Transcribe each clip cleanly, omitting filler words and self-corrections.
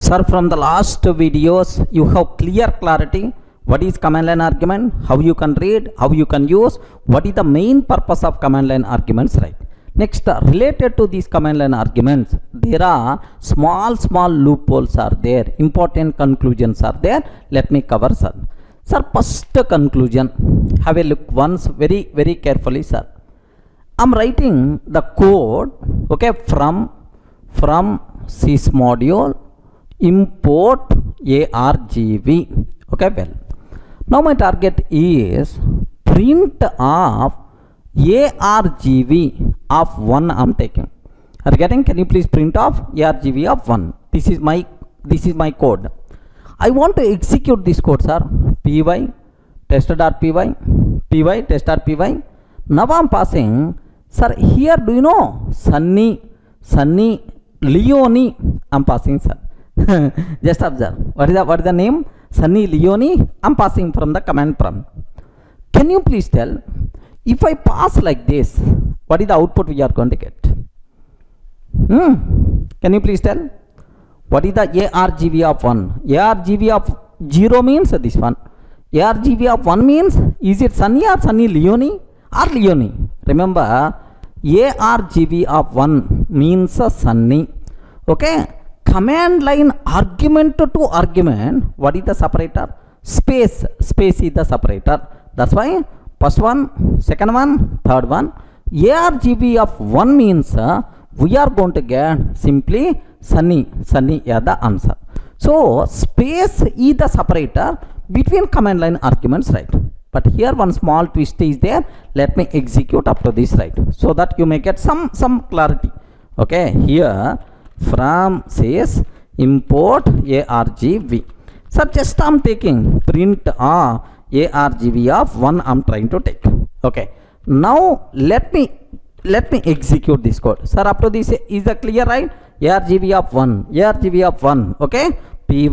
Sir, from the last videos, you have clear clarity. What is command line argument? How you can read? How you can use? What is the main purpose of command line arguments, right? Next, related to these command line arguments, there are small loopholes are there. Important conclusions are there. Let me cover, sir. Sir, first conclusion. Have a look once very carefully, sir. I'm writing the code, okay, from sys module import argv, okay. Well, now my target is print of argv of 1. I'm taking, are you getting? Can you please print off argv of 1? This is my code. I want to execute this code, sir. py test.py test.py. Now I'm passing, sir. Here, do you know Sunny Leone? I'm passing, sir. Just observe. What is the name? Sunny Leone. I'm passing from the command prompt. Can you please tell, if I pass like this, what is the output we are going to get? Can you please tell? What is the argv of 1? Argv of 0 means this one. Argv of 1 means, is it Sunny or Sunny Leone or Leone? Remember, argv of 1 means Sunny. Okay. Command line argument to argument, what is the separator? Space is the separator. That's why first one, second one, third one. Argv of 1 means we are going to get simply Sunny is the answer. So space is the separator between command line arguments, right? But here one small twist is there. Let me execute up to this, right, so that you may get some clarity. Okay, here from says import argv. So just I'm taking print argv of 1. I'm trying to take. Okay, now let me execute this code, sir. Up to this is the clear, right? argv of 1, okay. py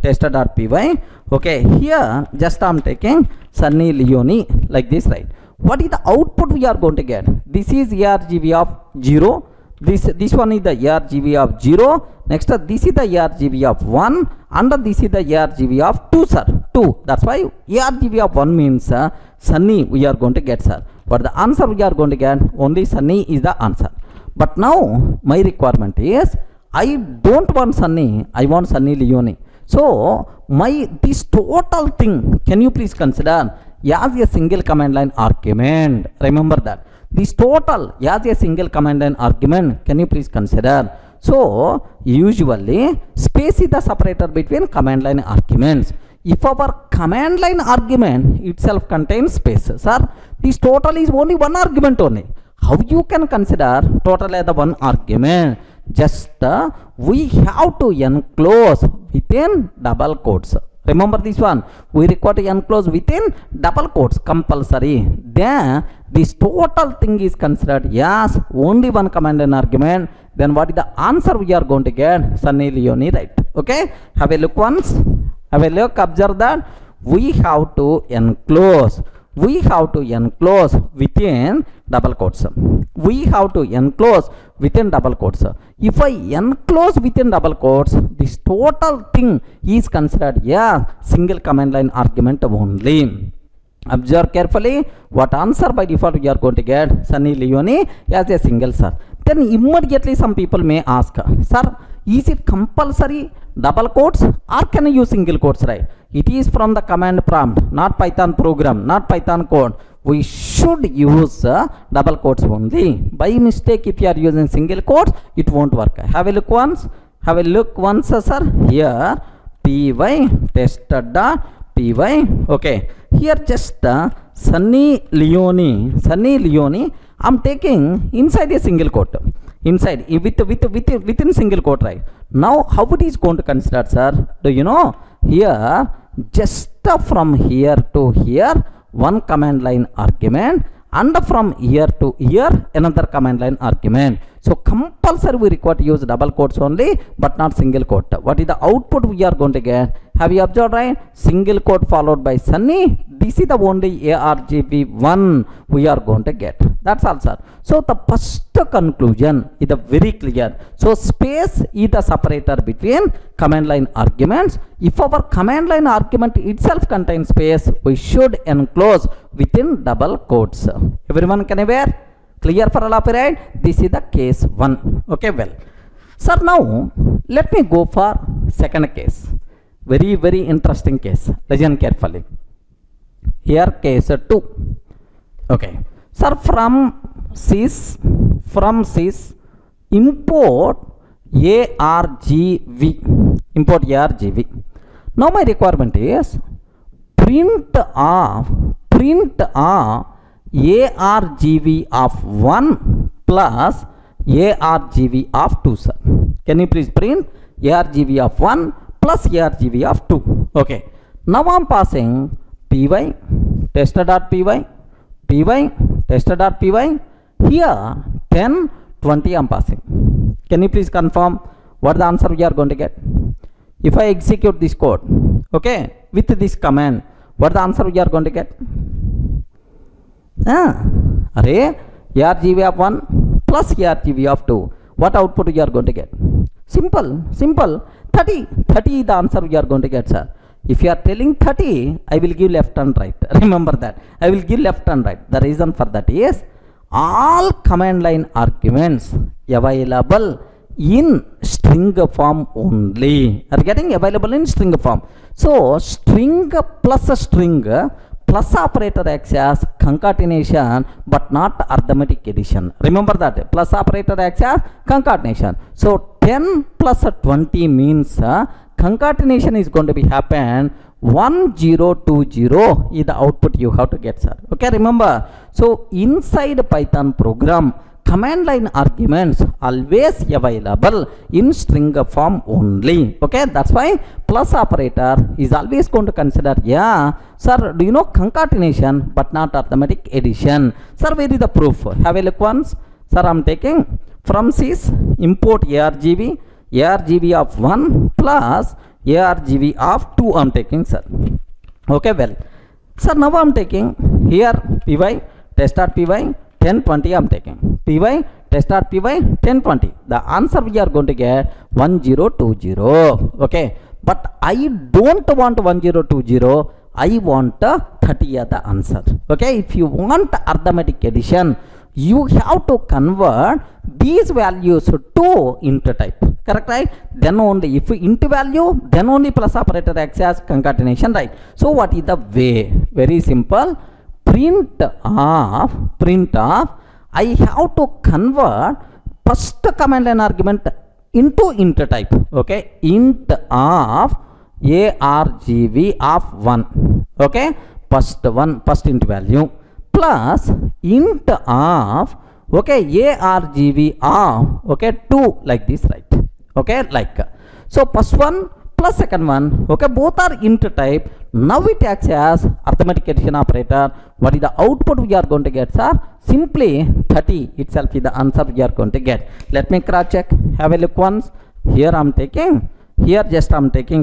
test.py. okay, here just I'm taking Sunny Leone like this, right? What is the output we are going to get? This is argv of 0. This one is the argv of 0. Next, this is the argv of 1, and this is the argv of 2, sir. 2. That's why argv of 1 means Sunny we are going to get, sir. But the answer we are going to get, only Sunny is the answer. But now my requirement is, I don't want Sunny, I want Sunny Leone. So this total thing, can you please consider as a single command line argument? Remember that. This total as a single command line argument, can you please consider? So usually space is the separator between command line arguments. If our command line argument itself contains space, sir, this total is only one argument only. How you can consider total as the one argument? Just we have to enclose within double quotes. Remember this one, we require to enclose within double quotes compulsory. Then this total thing is considered as only one command line argument. Then what is the answer we are going to get? Sunny Leone, right? Okay, have a look once. Have a look, observe that we have to enclose within double quotes. We have to enclose within double quotes. If I enclose within double quotes, this total thing is considered a single command line argument only. Observe carefully, what answer by default we are going to get? Sunny Leone as a single, sir. Then immediately some people may ask, sir, is it compulsory double quotes or can I use single quotes, right? It is from the command prompt, not Python program, not Python code. We should use double quotes only. By mistake, if you are using single quotes, it won't work. Have a look once. Sir. Here py test.py. okay, here just Sunny Leone. I'm taking inside a single quote. Inside within single quote, right? Now how it is going to consider, sir? Do you know? Here just from here to here one command line argument, and from here to here another command line argument. So compulsory we require to use double quotes only, but not single quote. What is the output we are going to get? Have you observed, right? Single quote followed by Sunny. This is the only argv 1 we are going to get. That's all, sir. So the first conclusion is very clear. So space is the separator between command line arguments. If our command line argument itself contains space, we should enclose within double quotes. Everyone can aware? Clear for all of you, right? This is the case 1. Okay, well. Sir, now let me go for second case. Very, very interesting case. Listen carefully. Here case 2. Okay. Sir, from sys import argv. Import argv. Now my requirement is print of argv of 1 plus argv of 2, sir. Can you please print argv of 1 plus argv of 2? Okay. Now I am passing py tester.py, tester.py. Here 10, 20 I am passing. Can you please confirm what the answer we are going to get? If I execute this code, okay, with this command, what the answer we are going to get? Array argv of 1 plus argv of 2. What output you are going to get? Simple. 30 is the answer we are going to get, sir. If you are telling 30, I will give left and right. Remember that. I will give left and right. The reason for that is all command line arguments available in string form only. Are getting available in string form. So string plus operator acts as concatenation but not arithmetic addition. Remember that. Plus operator acts as concatenation. So 10 plus 20 means concatenation is going to be happen 1020 is the output you have to get, sir. Okay, remember. So inside Python program, command line arguments always available in string form only. Okay, that's why plus operator is always going to consider, yeah, sir, do you know concatenation but not arithmetic addition? Sir, where is the proof? Have a look once. Sir, I am taking from sys import argv of 1 plus argv of 2 I am taking, sir. Okay, well, sir, now I am taking here py test.py 1020 I am taking. Py test.py 1020. The answer we are going to get 1020. Okay, but I don't want 1020. I want 30 as the answer. Okay, if you want arithmetic addition, you have to convert these values to int type. Correct, right? Then only if int value, then only plus operator acts as concatenation, right? So what is the way? Very simple. Print of I have to convert first command line argument into int type. Okay, int of argv of 1. Okay, first int value plus int of argv of 2, like this, right? Okay, like so first one plus second one, okay, both are int type. Now it acts as arithmetic addition operator. What is the output we are going to get, sir? Simply 30 itself is the answer we are going to get. Let me cross check. Have a look once. Here I am taking,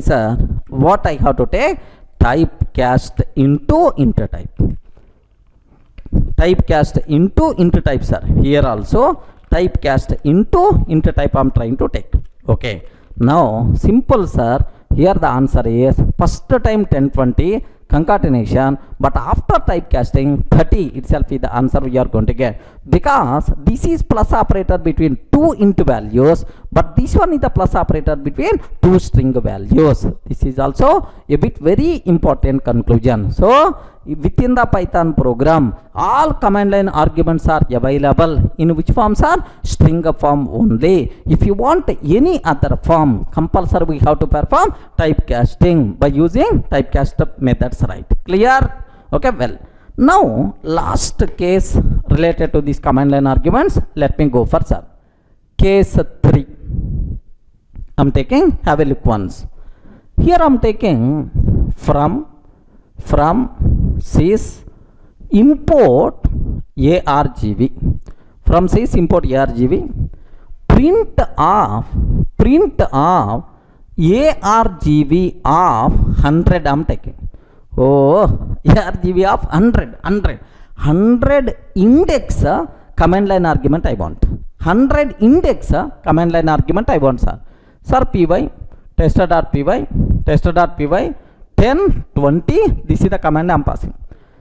sir, what I have to take? Typecast into int type. Typecast into int type, sir. Here also typecast into int type I am trying to take. Okay, now simple, sir. Here the answer is first time 1020 concatenation, but after typecasting 30 itself is the answer we are going to get, because this is plus operator between two int values, but this one is the plus operator between two string values. This is also a bit very important conclusion. So within the Python program, all command line arguments are available in which forms are string form only. If you want any other form, compulsory we have to perform typecasting by using typecast methods, right? Clear? Okay, well, now last case related to these command line arguments, let me go for, sir. Case 3 I'm taking, have a look once. Here I'm taking from sys import argv. From sys import argv, print of argv of 100 I'm taking. Oh, argv of 100 index command line argument I want. 100 index command line argument I want, sir. Sir, py, tester.py, 10, 20, this is the command I am passing.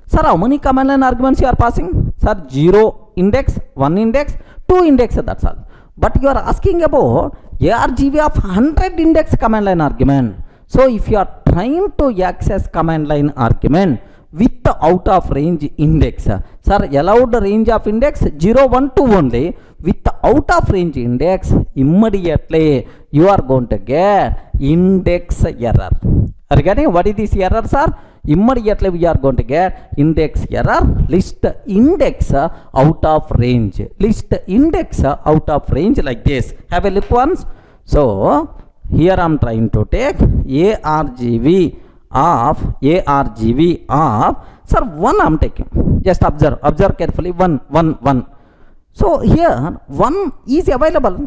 Sir, how many command line arguments you are passing? Sir, 0 index, 1 index, 2 index, that's all. But you are asking about ARGV of 100 index command line argument. So if you are trying to access command line argument with the out of range index, sir, allowed range of index 0, 1, 2 only. With the out of range index, immediately you are going to get index error. Are you getting what is this error, sir? Immediately we are going to get index error, list index out of range, list index out of range like this. Have a look once. So here I am trying to take ARGV of sir 1 I am taking. Just observe carefully. 1. So here 1 is available,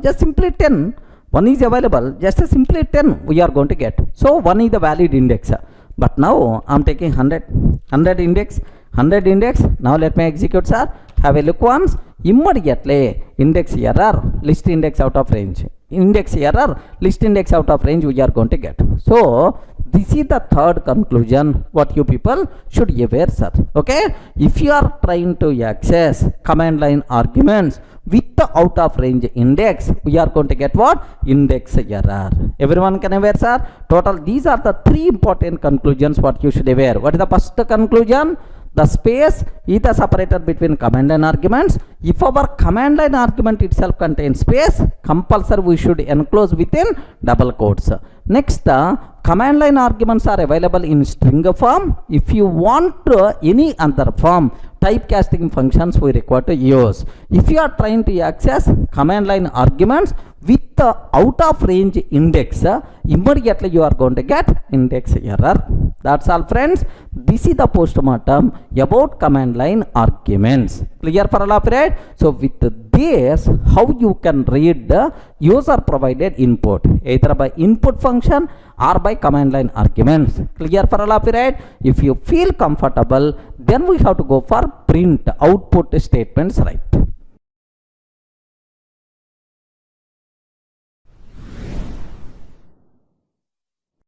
just simply 10. 1 is available, just simply 10 we are going to get. So 1 is the valid index. But now I am taking 100 index. Now let me execute, sir. Have a look once. Immediately index error, list index out of range. Index error, list index out of range we are going to get. So this is the third conclusion what you people should aware, sir. Okay, if you are trying to access command line arguments with the out of range index, we are going to get what? Index error. Everyone can aware, sir? Total these are the 3 important conclusions what you should aware. What is the first conclusion? The space is the separator between command line arguments. If our command line argument itself contains space, compulsory we should enclose within double quotes. Next, command line arguments are available in string form. If you want any other form, typecasting functions we require to use. If you are trying to access command line arguments with the out of range index, immediately you are going to get index error. That's all, friends. This is the postmortem about command line arguments. Clear for all of it? So with this, how you can read the user provided input, either by input function or by command line arguments. Clear for all of it? If you feel comfortable, then we have to go for print output statements, right?